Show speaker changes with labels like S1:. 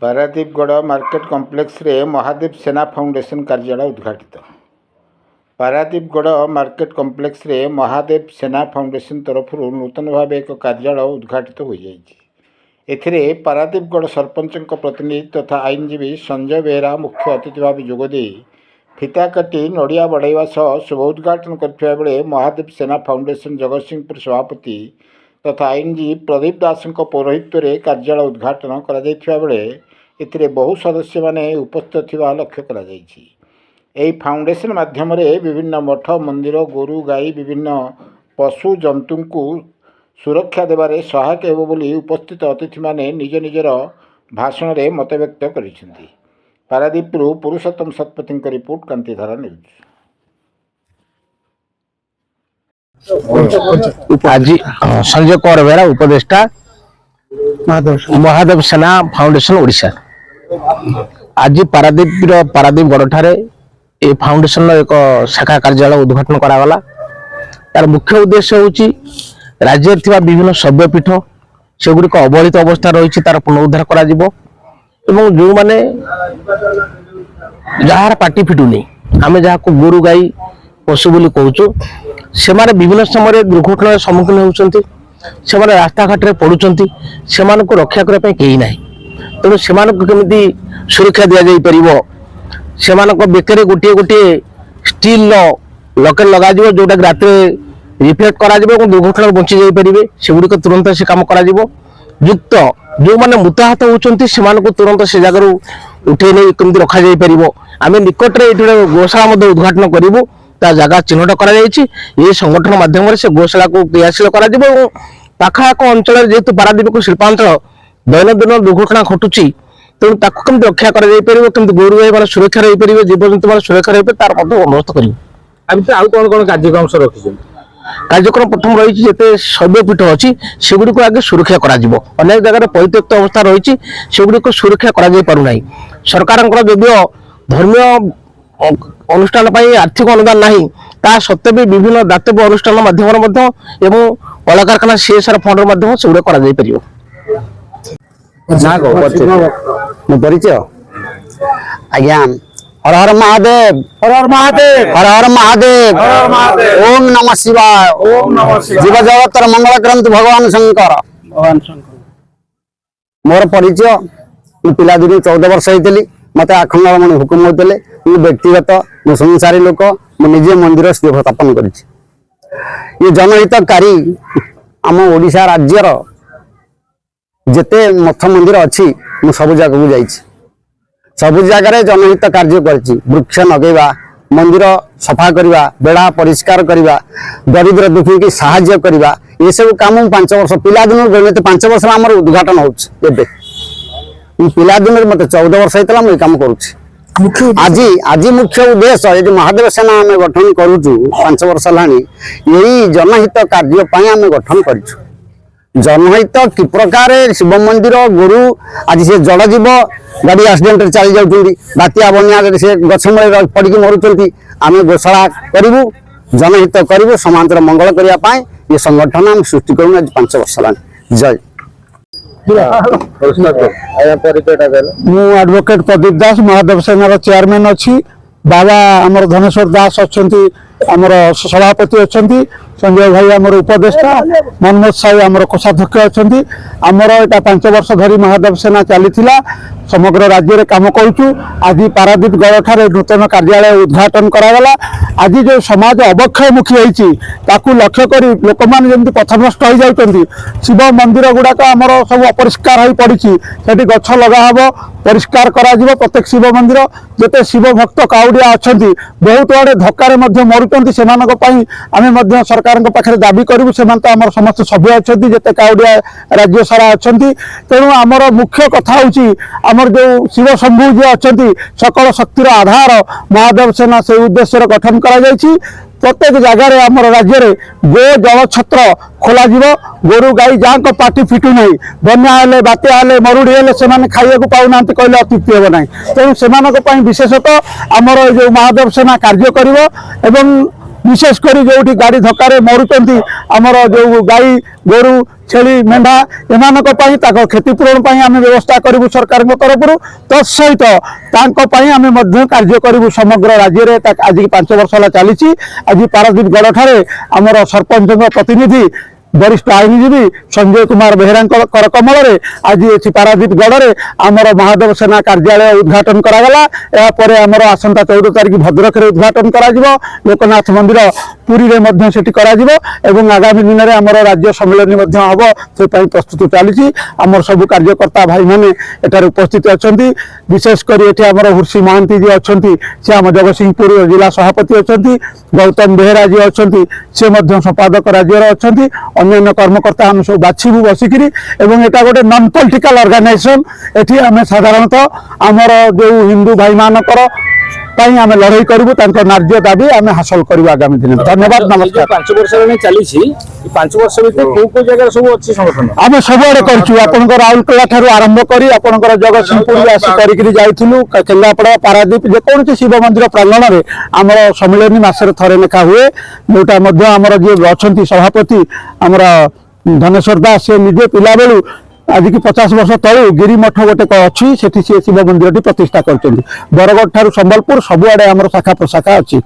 S1: पारादीपगढ़ market complex रे महादेव सेना foundation कार्यालय उद्घाटित। पारादीपगढ़ मार्केट कॉम्प्लेक्स रे महादेव सेना फाउंडेशन तरफ नूतन भाव एक कार्यालय उद्घाटित हो जाए। पारादीपगढ़ सरपंच प्रतिनिधि तथा आईनजीवी संजय बेहरा मुख्य अतिथि भाव जोगदे फिता काटी नड़िया बढ़ाइवा सह शुभ उद्घाटन करथिबा बेले महादेव सेना फाउंडेशन जगतसिंहपुर सभापति तथा आईनजीवी प्रदीप दास पौरोहित्य रे कार्यालय उद्घाटन करा जायथिबा बेले एथिरे बहु सदस्य माने उपस्थित थिबा लक्ष्य करा जायछि। एही फाउंडेशन माध्यम रे विभिन्न मठ मंदिर गोरु गाई विभिन्न पशु जंतु को सुरक्षा देबारे सहायक हेबो बोली उपस्थित अतिथि माने निज निजर भाषण रे मत व्यक्त करिसेंती। पारादीपरू पुरुषोत्तम शतपथी रिपोर्ट कांतिधारा न्यूज।
S2: आज संजय कुमार बेहरा उपदेष्टा महादेव सेना फाउंडेशन ओडिशा आज पारादीपगढ़ ठारे ए फाउंडेशन एक शाखा कार्यालय उद्घाटन करागला। तार मुख्य उद्देश्य होची राज्य थिबा विभिन्न शैवपीठ सेगुड़िक अवहेलित अवस्था रही तार पुनरुद्धार करा जिवो एवं जो माने जार पार्टी फिटुनी आमे जाको गोरु गाई पशु बोली कहूचु से माने विभिन्न समय दुर्घटना सम्मुखीन होउचंती से माने रास्ता घाट रे पडुचंती से माने को रक्षा करबा केही नाही तेणु से माने को केमिति सुरक्षा दिया जाई परिबो से माने को बेकरे गोटे गोटे स्टील लॉकेट लगा जिवो जोटा रात रे रिफ्लेक्ट करा जिवो को दुर्घटना बंची जाई परिबे सेगुडी को तुरंत से काम करा जिवो युक्त जो माने मुताहत होउचंती से माने को तुरंत से जगह उठे नै केमिति रखा जाई परिबो आमे निकट रे एठी गोशाला मध्ये उद्घाटन करिवो ता जगह चिन्हट करा जायछि। ये संगठन माध्यम से गोशाला को क्रियाशील करा जिवो पाखाक अंचल जेतु पारादीप को शिल्पांचल दैनंदिन दुर्घटना घटुची तेणु ताकू केमिति रक्षा करा जाई परिबो केमिति गोरु गाई माने सुरक्षा रही परिबे जीव जंतु माने सुरक्षा रही तार मध्ये अनुरोध करिवो।
S3: अभी तो आउ कोन कोन कार्यक्रम से रखिछन
S2: कार्यक्रम प्रथम रही जेते शैवपीठ अच्छी सेगुड़ी को आगे सुरक्षा करा जिवो अनेक जगह परित्यक्त अवस्था रही सेगुड़ी को सुरक्षा करा जाई पारु नाही। सरकार जदिओ धर्मीय अनुष्ठान आर्थिक अनुदान नहीं ता सत्वे भी विभिन्न दातव्य अनुष्ठान माध्यम एवं कला कारखाना सीएसआर फंड माध्यम से करा जाई परियो।
S4: ना को परिचय आज्ञा हर हर महादेव हर हर महादेव हर हर महादेव हर हर महादेव ओम नमः शिवाय ओम नमः शिवाय जीव जगतर मंगल करंतु भगवान शंकर मोर परिचय पिला दिन 14 वर्ष होइतली मते आखंड मन हुकुम होतले मु व्यक्तिगत मु संसारी लोक मु निजे मंदिर स्थापन करिछि। ये जनहितकारी आम ओडिशा राज्यर जेते मठ मंदिर अछि मु सब जगह को जाइछि सब जगह जनहित कार्य करछि वृक्ष लगेवा मंदिर सफा करवा बेड़ा परिष्कार करवा दरिद्र दुखी की साहाय्य करवा ये सब काम 5 वर्ष पिला दिन गणित 5 वर्ष आम उद्घाटन होबे पिला दिन मत 14 वर्ष होता मुझे काम करुच्ची। आज मुख्य उद्देश्य ये महादेव सेना आम गठन करुचु 5 वर्ष है यही जनहित कार्य आम गठन करूँ जनहित कि प्रकार शिव मंदिर गोरु आज से जड़ जीव गाड़ी एक्सीडेंट चली जाऊँ बात्या बन्या से गछ मूल पड़ी मरुंट आम गोशाला करूँ जनहित करूँ समांतर मंगल करने ये संगठन आम सृष्टि करूँ आज 5 वर्ष है। जय
S5: मु एडवोकेट प्रदीप दास महादेव सेना चेयरमैन अच्छी बाबा आमर धनेश्वर दास अच्छा आमर सभापति अच्छा संजय भाई आमर उपदेष्टा मनमोहन साई आमर कोषाध्यक्ष अच्छा आमर एटा 5 वर्ष धरी महादेव सेना चली समग्र राज्य में काम करुचु। आज पारादीपगढ़ ठारे नूतन कार्यालय उद्घाटन करागला। आज जो समाज अवक्षयमुखी होती लक्ष्य कर लोक मैंने जमी पथभ्रष्ट हो जाती शिव मंदिर गुड़ाक आमर सब अपरिष्कार हो पड़ी से गछ लगाहब परिष्कार करा प्रत्येक शिव मंदिर जिते शिव भक्त काउडिया अच्छा बहुत आड़े धक्कार मरुंट से आम सरकार पाखे दाबी करूँ से आम समस्त सभ्य अच्छा जिते काउडिया राज्य सारा अच्छा तेणु आमर मुख्य कथा हूँ आमर जो शिव शंभु जी अच्छा सकल शक्तिर आधार महादेव सेना से उद्देश्य गठन करा जायछि। प्रत्येक जगह आमर राज्य में गो जल छत्र खोल गोरु गाई जहाँ पार्टी फिटू ना बन्या हेले बात्या हेले मरुड़ी हेले से खाइबा पाऊना कहले अत्युक्ति हे ना तेणु से विशेषतः आमर जो महादेव सेना कार्य कर विशेष कर जो गाड़ी धक्कर मरुंट आमर जो गाई गोरु छेली मेढ़ा एम क्षतिपूरण आम व्यवस्था करूँ सरकार तरफ तत्सहित आम कार्य करूँ समग्र राज्य में आज 5 वर्ष है चली आज पारादीप गढ़ ठारे आमर सरपंच प्रतिनिधि वरिष्ठ आईनजीवी संजय कुमार बेहेरा करकमल आज ये पारादीप गढ़ में आमर महादेव सेना कार्यालय उद्घाटन करागला आमर आसंता 14 तारिख भद्रक में उद्घाटन करा लोकनाथ मंदिर पुरी में एवं आगामी दिन में आमर राज्य सम्मेलन हम से प्रस्तुत चली आमर सबू कार्यकर्ता भाई मैंने एटार उपस्थित अच्छा विशेषकर ये आमर हुर्सी महांती जी अच्छा से आम जगतसिंहपुर जिला सभापति अच्छा गौतम बेहेरा जी अच्छा से संपादक राज्य अच्छा अन्य कर्मकर्ता आम सब बाछू बसिक एटा गोटे नॉन पॉलिटिकल ऑर्गेनाइजेशन एठी आम साधारणतः आमर जो हिंदू भाई मानकर आम लड़ाई करूँ न्याय दाबी आम हासिल करूँ आगामी दिन धन्यवाद नमस्कार
S3: 5 वर्ष चली 5 वर्ष भर जगह सब अच्छी संगठन
S5: आम सबुआड़े करूँ राउरकेला ठार आरंभ कर जगतसिंहपुर आसिक जाइलु केन्द्रापड़ा पारादीप जेकोसी शिव मंदिर प्रांगण में आमर सम्मिलन मसरे थरे लेखा हुए जोटा आमर जी अच्छा सभापति आमर धनेश्वर दास से निजे पिला बेलू आज की 50 वर्ष तलू गिरिमठ गोटे अच्छी से शिव मंदिर प्रतिष्ठा कर बरगढ़ ठार संबलपुर सबुआड़े आमर शाखा प्रशाखा अच्छी।